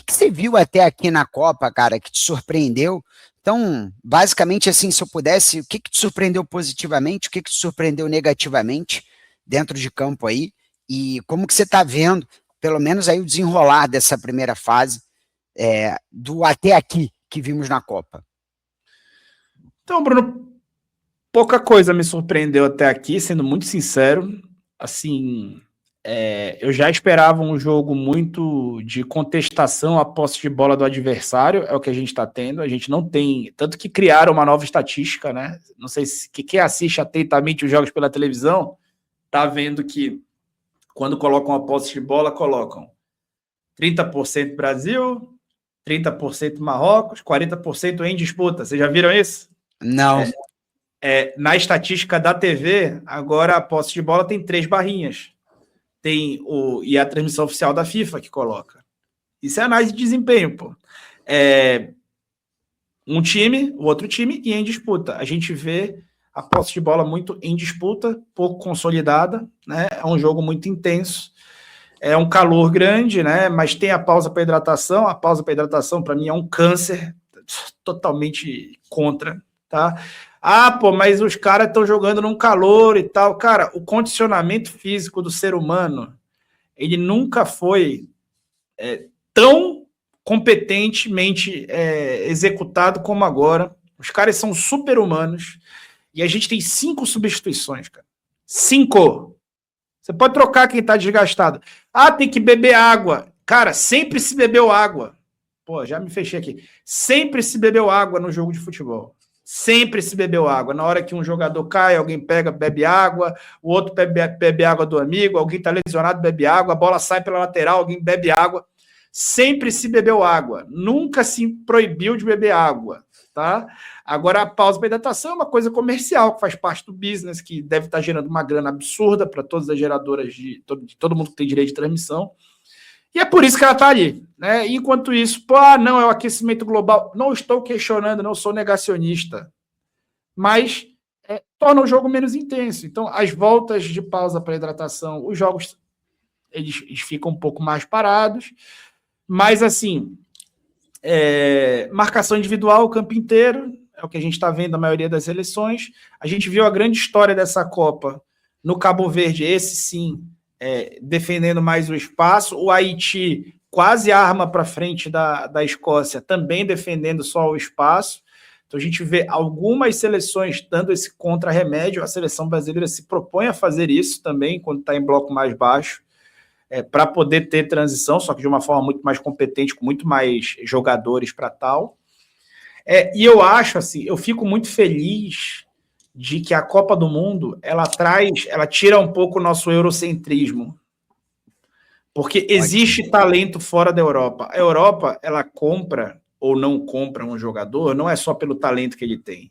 que você viu até aqui na Copa, cara, que te surpreendeu? Então, basicamente, assim, se eu pudesse, o que te surpreendeu positivamente, o que te surpreendeu negativamente dentro de campo aí, e como que você está vendo, pelo menos aí o desenrolar dessa primeira fase, do até aqui que vimos na Copa? Então, Bruno, pouca coisa me surpreendeu até aqui, sendo muito sincero. Assim, eu já esperava um jogo muito de contestação à posse de bola do adversário, é o que a gente está tendo. A gente não tem, tanto que criaram uma nova estatística, né? Não sei se quem assiste atentamente os jogos pela televisão tá vendo que quando colocam a posse de bola, colocam 30% Brasil, 30% Marrocos, 40% em disputa. Vocês já viram isso? Não. Na estatística da TV, agora a posse de bola tem 3 barrinhas. E a transmissão oficial da FIFA que coloca. Isso é análise de desempenho, pô. Um time, o outro time e em disputa. A gente vê a posse de bola muito em disputa, pouco consolidada, né? É um jogo muito intenso. É um calor grande, né? Mas tem a pausa para hidratação. A pausa para hidratação, para mim, é um câncer totalmente contra, tá? Mas os caras estão jogando num calor e tal. Cara, o condicionamento físico do ser humano, ele nunca foi tão competentemente executado como agora. Os caras são super-humanos e a gente tem 5 substituições, cara. 5! Você pode trocar quem tá desgastado. Tem que beber água. Cara, sempre se bebeu água. Pô, já me fechei aqui. Sempre se bebeu água no jogo de futebol. Sempre se bebeu água. Na hora que um jogador cai, alguém pega, bebe água, o outro bebe água do amigo, alguém está lesionado, bebe água, a bola sai pela lateral, alguém bebe água. Sempre se bebeu água. Nunca se proibiu de beber água, tá? Agora, a pausa para hidratação é uma coisa comercial, que faz parte do business, que deve estar gerando uma grana absurda para todas as geradoras, de todo mundo que tem direito de transmissão. E é por isso que ela está ali, né? Enquanto isso, não, é o aquecimento global. Não estou questionando, não sou negacionista. Mas torna o jogo menos intenso. Então, as voltas de pausa para hidratação, os jogos eles ficam um pouco mais parados. Mas, assim, marcação individual o campo inteiro, é o que a gente está vendo na maioria das seleções. A gente viu a grande história dessa Copa no Cabo Verde, esse sim, defendendo mais o espaço. O Haiti quase arma para frente da Escócia, também defendendo só o espaço. Então a gente vê algumas seleções dando esse contra-remédio. A seleção brasileira se propõe a fazer isso também, quando está em bloco mais baixo, para poder ter transição, só que de uma forma muito mais competente, com muito mais jogadores para tal. E eu acho, assim, eu fico muito feliz de que a Copa do Mundo, ela tira um pouco o nosso eurocentrismo. Porque existe talento fora da Europa. A Europa, ela compra ou não compra um jogador, não é só pelo talento que ele tem.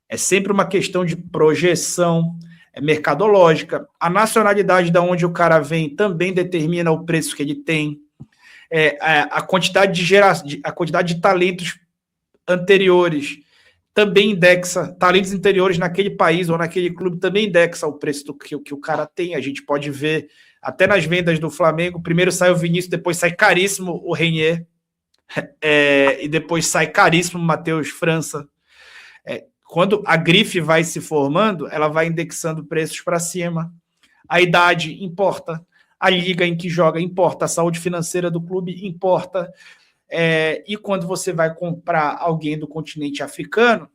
É sempre uma questão de projeção, mercadológica. A nacionalidade de onde o cara vem também determina o preço que ele tem. A quantidade de talentos anteriores também indexa, talentos anteriores naquele país ou naquele clube também indexa o preço que o cara tem. A gente pode ver até nas vendas do Flamengo, primeiro sai o Vinícius, depois sai caríssimo o Reinier, e depois sai caríssimo o Matheus França. Quando a grife vai se formando, ela vai indexando preços para cima. A idade importa, a liga em que joga importa, a saúde financeira do clube importa. E quando você vai comprar alguém do continente africano,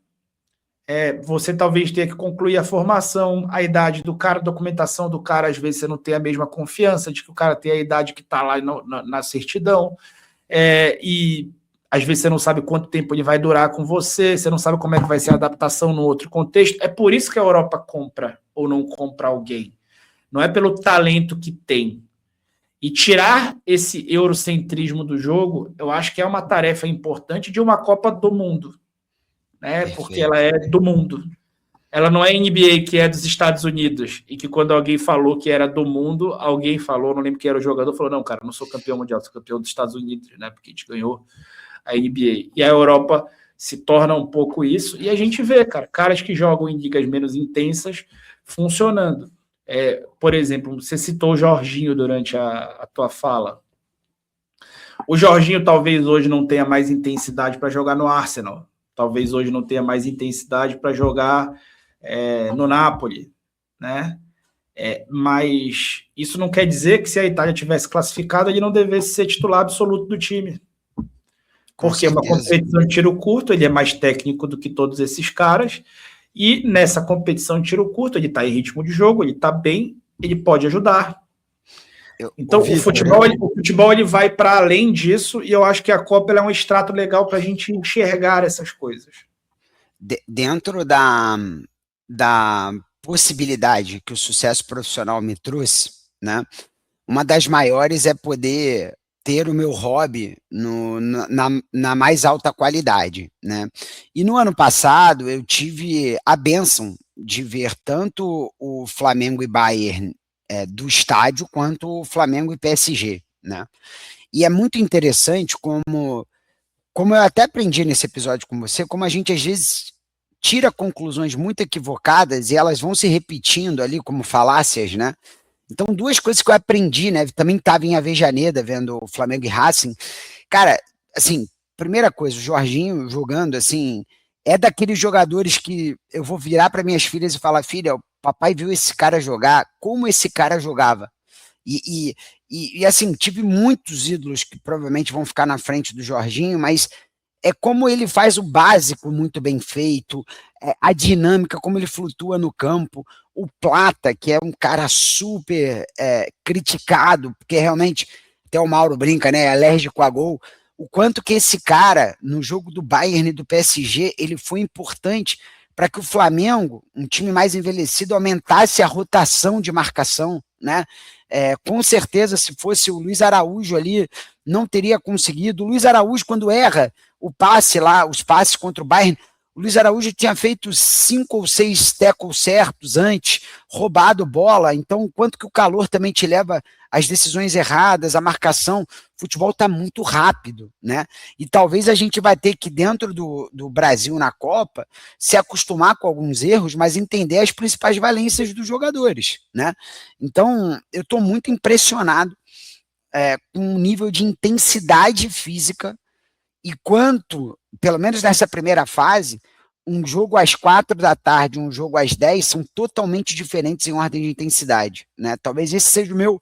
você talvez tenha que concluir a formação, a idade do cara, a documentação do cara, às vezes você não tem a mesma confiança de que o cara tem a idade que está lá na certidão, e às vezes você não sabe quanto tempo ele vai durar com você, você não sabe como é que vai ser a adaptação no outro contexto. É por isso que a Europa compra ou não compra alguém. Não é pelo talento que tem. E tirar esse eurocentrismo do jogo, eu acho que é uma tarefa importante de uma Copa do Mundo, né? Porque ela é do mundo. Ela não é NBA, que é dos Estados Unidos, e que quando alguém falou que era do mundo, alguém falou, não lembro quem era o jogador, falou, não, cara, não sou campeão mundial, sou campeão dos Estados Unidos, né? Porque a gente ganhou a NBA. E a Europa se torna um pouco isso, e a gente vê, caras que jogam em ligas menos intensas funcionando. Por exemplo, você citou o Jorginho durante a tua fala. O Jorginho talvez hoje não tenha mais intensidade para jogar no Arsenal, talvez hoje não tenha mais intensidade para jogar no Napoli, né? Mas isso não quer dizer que se a Itália tivesse classificado, ele não devesse ser titular absoluto do time. Porque é uma competição de tiro curto, ele é mais técnico do que todos esses caras, e nessa competição de tiro curto, ele está em ritmo de jogo, ele está bem, ele pode ajudar. Então, o futebol ele vai para além disso, e eu acho que a Copa é um extrato legal para a gente enxergar essas coisas. Dentro da possibilidade que o sucesso profissional me trouxe, né, uma das maiores é poder ter o meu hobby na mais alta qualidade, né? E no ano passado eu tive a bênção de ver tanto o Flamengo e Bayern do estádio, quanto o Flamengo e PSG, né? E é muito interessante como eu até aprendi nesse episódio com você, como a gente às vezes tira conclusões muito equivocadas e elas vão se repetindo ali como falácias, né? Então, duas coisas que eu aprendi, né? Também estava em Avejaneda vendo o Flamengo e Racing. Cara, assim, primeira coisa, o Jorginho jogando, assim, é daqueles jogadores que eu vou virar para minhas filhas e falar: filha, o papai viu esse cara jogar, como esse cara jogava. E assim, tive muitos ídolos que provavelmente vão ficar na frente do Jorginho, mas é como ele faz o básico muito bem feito, a dinâmica, como ele flutua no campo. O Plata, que é um cara super criticado, porque realmente, até o Mauro brinca, né, é alérgico a gol, o quanto que esse cara, no jogo do Bayern e do PSG, ele foi importante para que o Flamengo, um time mais envelhecido, aumentasse a rotação de marcação, né? Com certeza, se fosse o Luiz Araújo ali, não teria conseguido. O Luiz Araújo, quando erra o passe lá, os passes contra o Bayern, o Luiz Araújo tinha feito 5 ou 6 tackles certos antes, roubado bola. Então, quanto que o calor também te leva às decisões erradas, a marcação. O futebol está muito rápido, né? E talvez a gente vai ter que, dentro do Brasil na Copa, se acostumar com alguns erros, mas entender as principais valências dos jogadores, né? Então, eu estou muito impressionado com o nível de intensidade física e quanto, pelo menos nessa primeira fase, um jogo às 4 da tarde, um jogo às 10 são totalmente diferentes em ordem de intensidade, né? Talvez esse seja o meu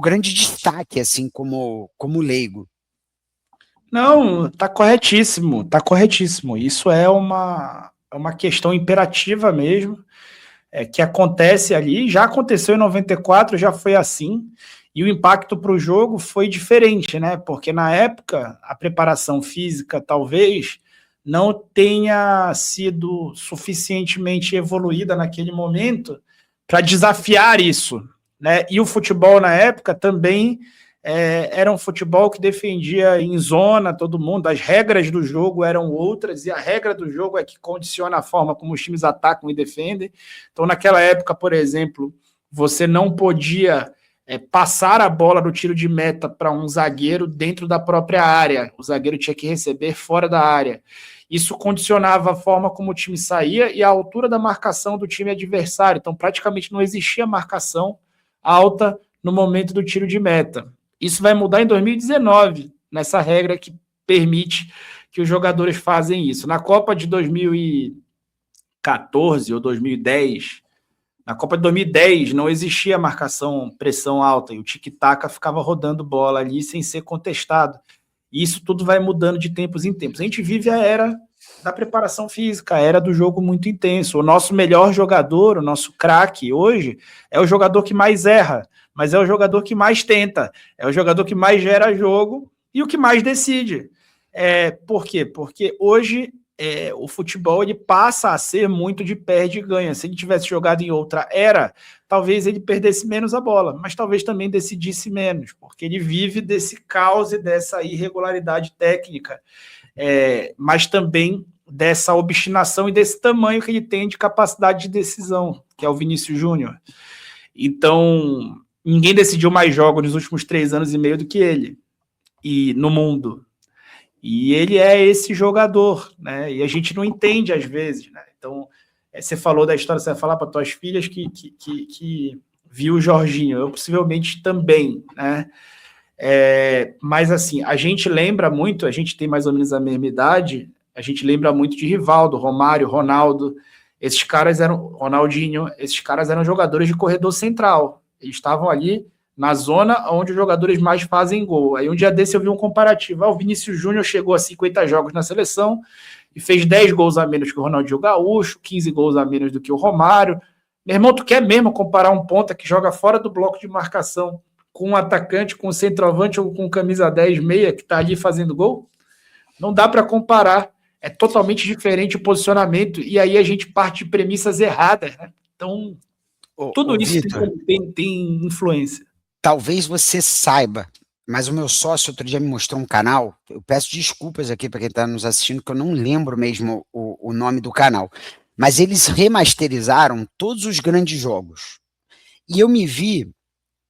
grande destaque, assim, como leigo. Não, tá corretíssimo, tá corretíssimo. Isso é uma questão imperativa mesmo, que acontece ali, já aconteceu em 94, já foi assim, e o impacto para o jogo foi diferente, né? Porque na época a preparação física talvez não tenha sido suficientemente evoluída naquele momento para desafiar isso, né? E o futebol na época também era um futebol que defendia em zona todo mundo, as regras do jogo eram outras, e a regra do jogo é que condiciona a forma como os times atacam e defendem. Então, naquela época, por exemplo, você não podia passar a bola do tiro de meta para um zagueiro dentro da própria área. O zagueiro tinha que receber fora da área. Isso condicionava a forma como o time saía e a altura da marcação do time adversário. Então, praticamente não existia marcação alta no momento do tiro de meta. Isso vai mudar em 2019, nessa regra que permite que os jogadores fazem isso. Na Copa de 2014 ou 2010, na Copa de 2010 não existia marcação, pressão alta, e o tic-tac ficava rodando bola ali sem ser contestado. E isso tudo vai mudando de tempos em tempos. A gente vive a era da preparação física, a era do jogo muito intenso. O nosso melhor jogador, o nosso craque hoje, é o jogador que mais erra, mas é o jogador que mais tenta, é o jogador que mais gera jogo e o que mais decide. Por quê? Porque hoje o futebol ele passa a ser muito de perde e ganha. Se ele tivesse jogado em outra era, talvez ele perdesse menos a bola, mas talvez também decidisse menos, porque ele vive desse caos e dessa irregularidade técnica, mas também dessa obstinação e desse tamanho que ele tem de capacidade de decisão, que é o Vinícius Júnior. Então, ninguém decidiu mais jogos nos últimos 3 anos e meio do que ele, e no mundo. E ele é esse jogador, né? E a gente não entende às vezes, né? Então, você falou da história, você vai falar para tuas filhas que viu o Jorginho, eu possivelmente também, né? Mas assim, a gente lembra muito, a gente tem mais ou menos a mesma idade, a gente lembra muito de Rivaldo, Romário, Ronaldo, esses caras eram, Ronaldinho, esses caras eram jogadores de corredor central, eles estavam ali na zona onde os jogadores mais fazem gol. Aí um dia desse eu vi um comparativo, o Vinícius Júnior chegou a 50 jogos na seleção e fez 10 gols a menos que o Ronaldinho Gaúcho, 15 gols a menos do que o Romário. Meu irmão, tu quer mesmo comparar um ponta que joga fora do bloco de marcação com um atacante, com um centroavante ou com camisa 10, meia, que tá ali fazendo gol? Não dá para comparar. É totalmente diferente o posicionamento e aí a gente parte de premissas erradas, né? Então, tudo isso tem influência. Talvez você saiba, mas o meu sócio outro dia me mostrou um canal, eu peço desculpas aqui para quem está nos assistindo, que eu não lembro mesmo o nome do canal, mas eles remasterizaram todos os grandes jogos. E eu me vi,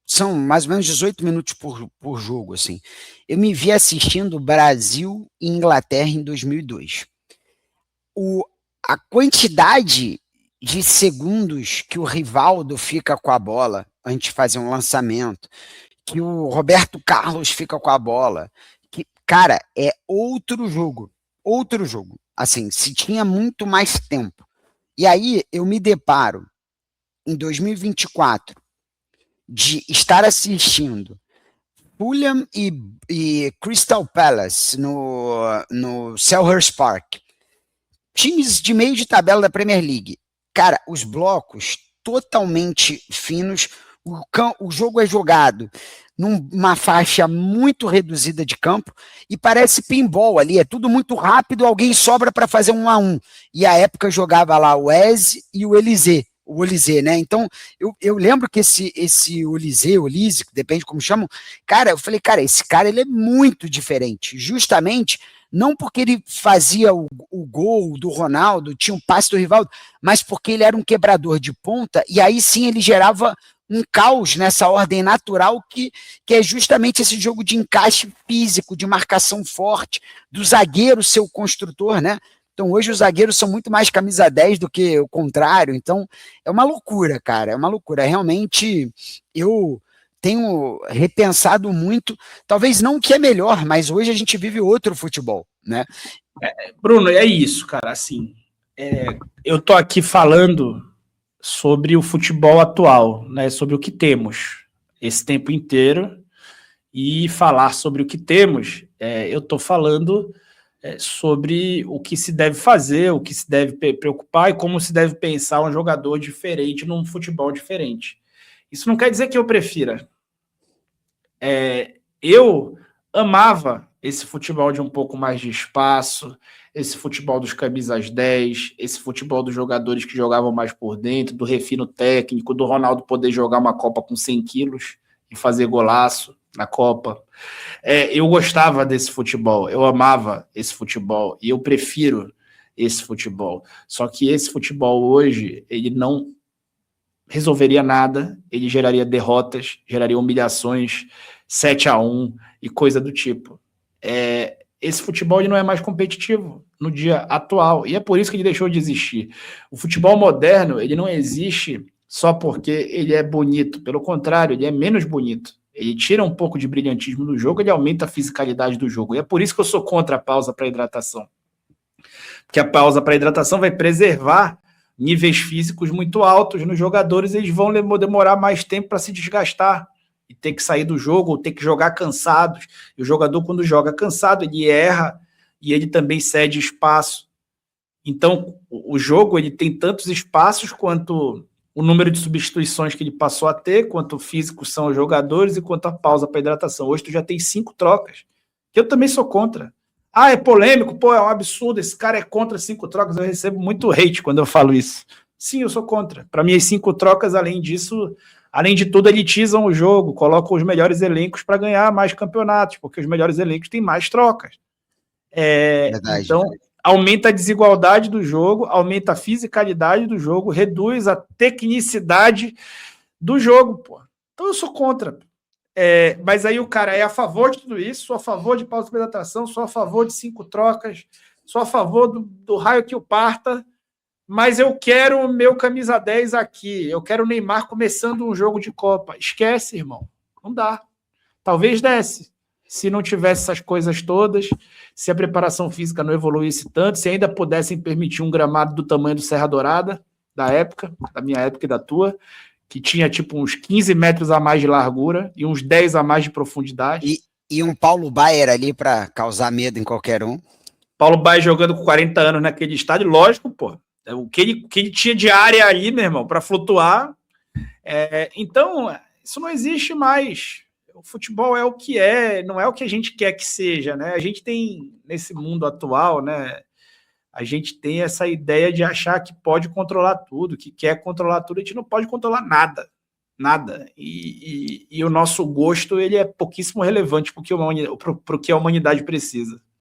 são mais ou menos 18 minutos por jogo, assim. Eu me vi assistindo Brasil e Inglaterra em 2002. A quantidade de segundos que o Rivaldo fica com a bola antes de fazer um lançamento, que o Roberto Carlos fica com a bola, que, cara, é outro jogo. Assim, se tinha muito mais tempo. E aí eu me deparo, em 2024, de estar assistindo Fulham e Crystal Palace no Selhurst Park, times de meio de tabela da Premier League. Cara, os blocos totalmente finos, o jogo é jogado numa faixa muito reduzida de campo e parece pinball ali, é tudo muito rápido, alguém sobra para fazer 1-1. E a época jogava lá o Eze e o Olise, né? Então, eu lembro que esse Olise, depende como chamam, cara, eu falei, cara, esse cara ele é muito diferente, justamente não porque ele fazia o gol do Ronaldo, tinha um passe do Rivaldo, mas porque ele era um quebrador de ponta, e aí sim ele gerava um caos nessa ordem natural que é justamente esse jogo de encaixe físico, de marcação forte, do zagueiro ser o construtor, né? Então hoje os zagueiros são muito mais camisa 10 do que o contrário, então é uma loucura, cara, é uma loucura. Realmente eu tenho repensado muito, talvez não o que é melhor, mas hoje a gente vive outro futebol, né? Bruno, é isso, cara, assim, eu tô aqui falando sobre o futebol atual, né, sobre o que temos esse tempo inteiro, e falar sobre o que temos, eu tô falando sobre o que se deve fazer, o que se deve preocupar e como se deve pensar um jogador diferente num futebol diferente. Isso não quer dizer que eu prefira. Eu amava esse futebol de um pouco mais de espaço, esse futebol dos camisas 10, esse futebol dos jogadores que jogavam mais por dentro, do refino técnico, do Ronaldo poder jogar uma Copa com 100 quilos e fazer golaço na Copa. Eu gostava desse futebol, eu amava esse futebol e eu prefiro esse futebol. Só que esse futebol hoje, ele não resolveria nada, ele geraria derrotas, geraria humilhações, 7-1 e coisa do tipo. Esse futebol ele não é mais competitivo no dia atual, e é por isso que ele deixou de existir. O futebol moderno, ele não existe só porque ele é bonito, pelo contrário, ele é menos bonito. Ele tira um pouco de brilhantismo do jogo, ele aumenta a fisicalidade do jogo, e é por isso que eu sou contra a pausa para hidratação. Porque a pausa para hidratação vai preservar níveis físicos muito altos nos jogadores, eles vão demorar mais tempo para se desgastar e ter que sair do jogo, ou ter que jogar cansados. E o jogador, quando joga cansado, ele erra e ele também cede espaço. Então, o jogo ele tem tantos espaços quanto o número de substituições que ele passou a ter, quanto físicos são os jogadores e quanto a pausa para hidratação. Hoje tu já tem 5 trocas, que eu também sou contra. É polêmico, é um absurdo, esse cara é contra 5 trocas, eu recebo muito hate quando eu falo isso. Sim, eu sou contra. Para mim, as 5 trocas, além disso, além de tudo, elitizam o jogo, colocam os melhores elencos para ganhar mais campeonatos, porque os melhores elencos têm mais trocas. Então, aumenta a desigualdade do jogo, aumenta a fisicalidade do jogo, reduz a tecnicidade do jogo, pô. Então eu sou contra. Mas aí o cara é a favor de tudo isso, sou a favor de pausa de hidratação, sou a favor de 5 trocas, sou a favor do raio que o parta, mas eu quero o meu camisa 10 aqui, eu quero o Neymar começando um jogo de Copa. Esquece, irmão, não dá. talvez desse. Se não tivesse essas coisas todas, se a preparação física não evoluísse tanto, se ainda pudessem permitir um gramado do tamanho do Serra Dourada, da época, da minha época e da tua, que tinha tipo uns 15 metros a mais de largura e uns 10 a mais de profundidade. E um Paulo Baier ali para causar medo em qualquer um. Paulo Baier jogando com 40 anos naquele estádio, lógico, pô. O que ele tinha de área ali, meu irmão, para flutuar. Então, isso não existe mais. O futebol é o que é, não é o que a gente quer que seja, né? A gente tem, nesse mundo atual, né? A gente tem essa ideia de achar que pode controlar tudo, que quer controlar tudo, a gente não pode controlar nada. Nada. E o nosso gosto, ele é pouquíssimo relevante para o que a humanidade precisa.